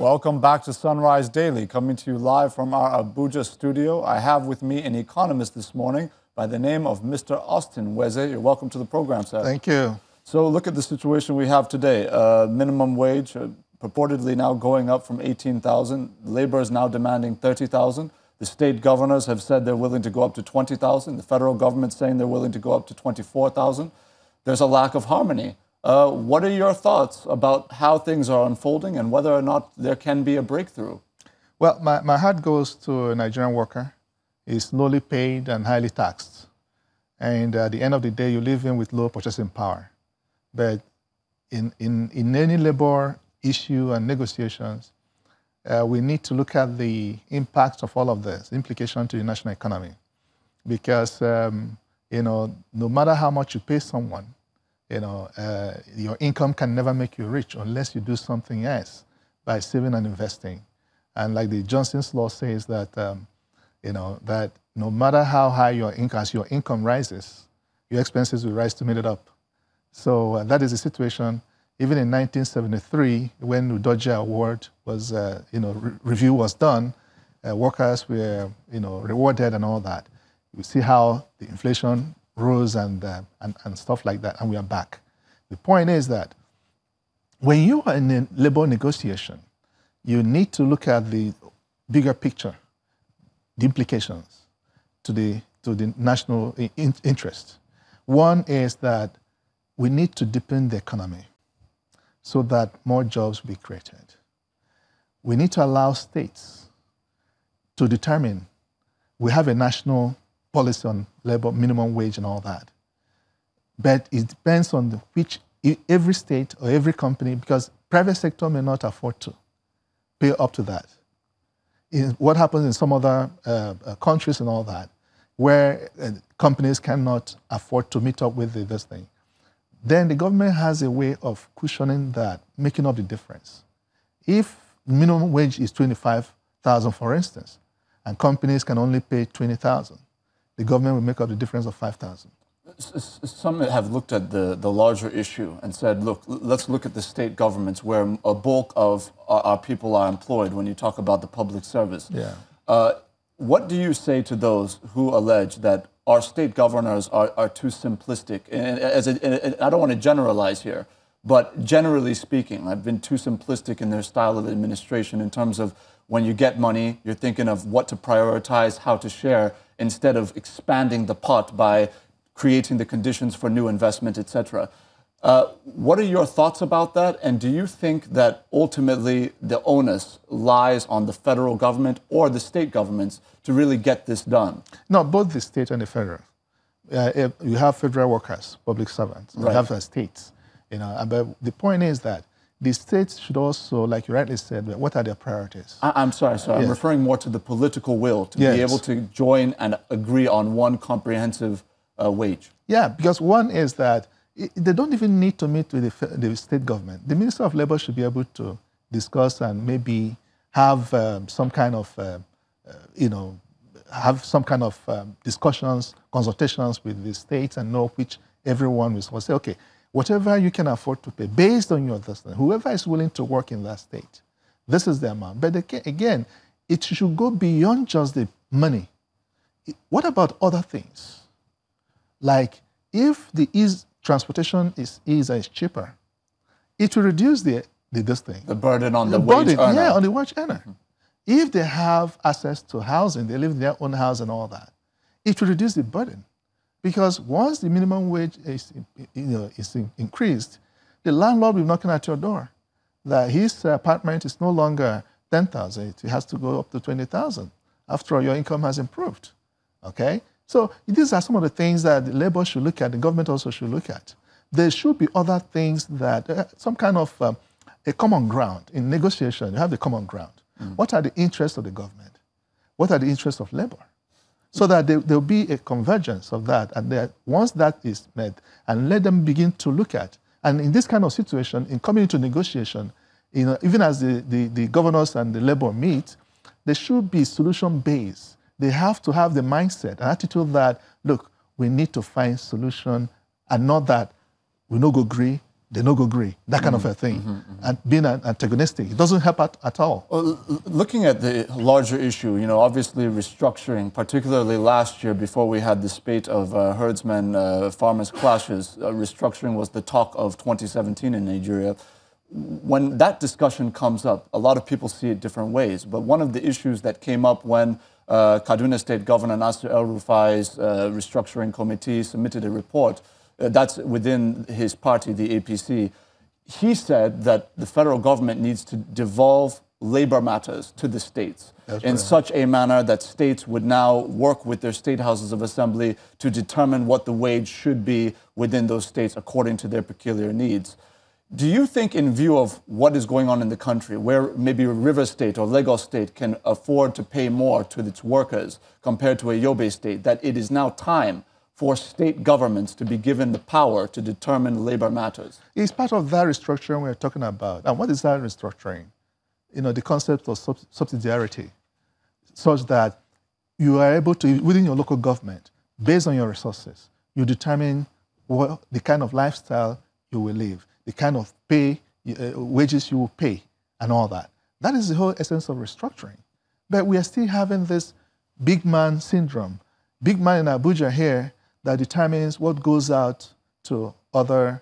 Welcome back to Sunrise Daily, coming to you live from our Abuja studio. I have with me an economist this morning by the name of Mr. Austin Nweze. You're welcome to the program, sir. Thank you. So look at the situation we have today. Minimum wage purportedly now going up from 18,000. Labor is now demanding 30,000. The state governors have said they're willing to go up to 20,000. The federal government's saying they're willing to go up to 24,000. There's a lack of harmony. What are your thoughts about how things are unfolding and whether or not there can be a breakthrough? Well, my heart goes to a Nigerian worker. He's lowly paid and highly taxed. And at the end of the day, you live in with low purchasing power. But in any labor issue and negotiations, we need to look at the impact of all of this, implication to the national economy. Because, no matter how much you pay someone, your income can never make you rich unless you do something else by saving and investing. And like the Johnson's law says that, that no matter how high your income, as your income rises, your expenses will rise to meet it up. So that is the situation. Even in 1973, when the Udoji Award was, review was done, workers were, rewarded and all that. You see how the inflation rose and stuff like that, and we are back. The point is that when you are in a labor negotiation, you need to look at the bigger picture, the implications to the national interest. One is that we need to deepen the economy so that more jobs will be created. We need to allow states to determine. We have a national policy on labor, minimum wage and all that. But it depends on every state or every company, because private sector may not afford to pay up to that. What happens in some other countries and all that, where companies cannot afford to meet up with this thing, then the government has a way of cushioning that, making up the difference. If minimum wage is 25,000, for instance, and companies can only pay 20,000, the government will make up the difference of 5,000. Some have looked at the larger issue and said, look, let's look at the state governments where a bulk of our people are employed when you talk about the public service. Yeah. What do you say to those who allege that our state governors are too simplistic? And I don't want to generalize here, but generally speaking, I've been too simplistic in their style of administration in terms of when you get money, you're thinking of what to prioritize, how to share, instead of expanding the pot by creating the conditions for new investment, etc. What are your thoughts about that? And do you think that ultimately the onus lies on the federal government or the state governments to really get this done? No, both the state and the federal. You have federal workers, public servants. Right. You have states. But the point is that the states should also, like you rightly said, what are their priorities? I'm sorry. Yes. I'm referring more to the political will to be able to join and agree on one comprehensive wage. Yeah, because one is that they don't even need to meet with the state government. The Minister of Labor should be able to discuss and maybe have some kind of, discussions, consultations with the states and know which everyone will say, okay, whatever you can afford to pay, based on your destiny, whoever is willing to work in that state, this is the amount. But again, it should go beyond just the money. What about other things? Like if the transportation is cheaper, it will reduce the burden on the wage earner. Yeah, on the wage earner. Mm-hmm. If they have access to housing, they live in their own house and all that, it will reduce the burden. Because once the minimum wage is increased, the landlord will be knocking at your door. That his apartment is no longer 10,000; it has to go up to 20,000. After all, your income has improved. Okay, so these are some of the things that the labor should look at. The government also should look at. There should be other things that some kind of a common ground in negotiation. You have the common ground. Mm. What are the interests of the government? What are the interests of labor? So that there will be a convergence of that. And that once that is met, and let them begin to look at. And in this kind of situation, in coming into negotiation, even as the governors and the labor meet, there should be solution-based. They have to have the mindset, an attitude that, look, we need to find solution, and not that we no go agree, they no go agree, that kind of a thing. And being antagonistic, it doesn't help at all. Well, looking at the larger issue, you know, obviously restructuring, particularly last year before we had the spate of herdsmen, farmers clashes, restructuring was the talk of 2017 in Nigeria. When that discussion comes up, a lot of people see it different ways. But one of the issues that came up when Kaduna State Governor Nasir El-Rufai's restructuring committee submitted a report, that's within his party, the APC, he said that the federal government needs to devolve labor matters to the states in such a manner that states would now work with their state houses of assembly to determine what the wage should be within those states according to their peculiar needs. Do you think, in view of what is going on in the country, where maybe Rivers State or Lagos State can afford to pay more to its workers compared to a Yobe State, that it is now time for state governments to be given the power to determine labor matters? It's part of that restructuring we're talking about. And what is that restructuring? You know, the concept of subsidiarity, such that you are able to, within your local government, based on your resources, you determine what the kind of lifestyle you will live, the kind of pay, wages you will pay, and all that. That is the whole essence of restructuring. But we are still having this big man syndrome. Big man in Abuja here that determines what goes out to other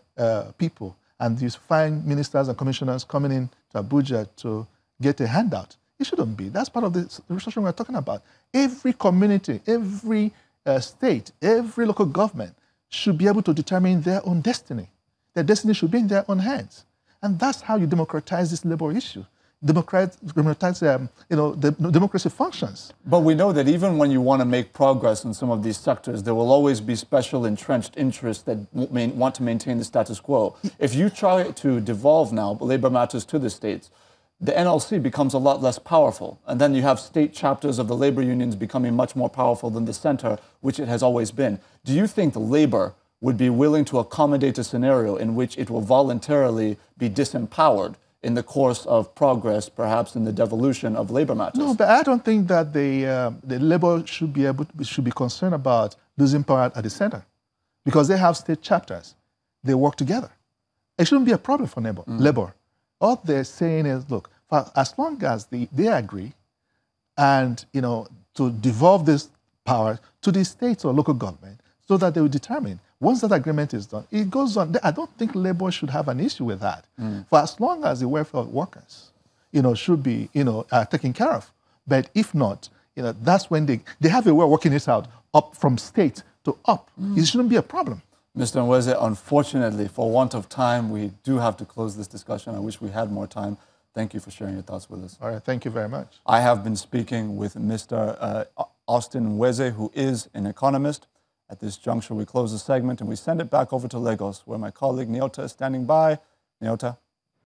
people. And you find ministers and commissioners coming in to Abuja to get a handout. It shouldn't be. That's part of the restructuring we're talking about. Every community, every state, every local government should be able to determine their own destiny. Their destiny should be in their own hands. And that's how you democratize this labor issue. Democratize, the democracy functions. But we know that even when you want to make progress in some of these sectors, there will always be special entrenched interests that want to maintain the status quo. If you try to devolve now labor matters to the states, the NLC becomes a lot less powerful. And then you have state chapters of the labor unions becoming much more powerful than the center, which it has always been. Do you think the labor would be willing to accommodate a scenario in which it will voluntarily be disempowered in the course of progress, perhaps in the devolution of labor matters? No, but I don't think that the labor should be concerned about losing power at the center, because they have state chapters. They work together. It shouldn't be a problem for labor. All they're saying is, look, as long as they agree, and to devolve this power to the states or local government, so that they will determine. Once that agreement is done, it goes on. I don't think labor should have an issue with that. For as long as the welfare of workers, should be, taken care of. But if not, that's when they have a way of working it out, up from state to up. It shouldn't be a problem. Mr. Nweze, unfortunately, for want of time, we do have to close this discussion. I wish we had more time. Thank you for sharing your thoughts with us. All right, thank you very much. I have been speaking with Mr. Austin Nweze, who is an economist. At this juncture, we close the segment and we send it back over to Lagos, where my colleague Nyota is standing by. Nyota.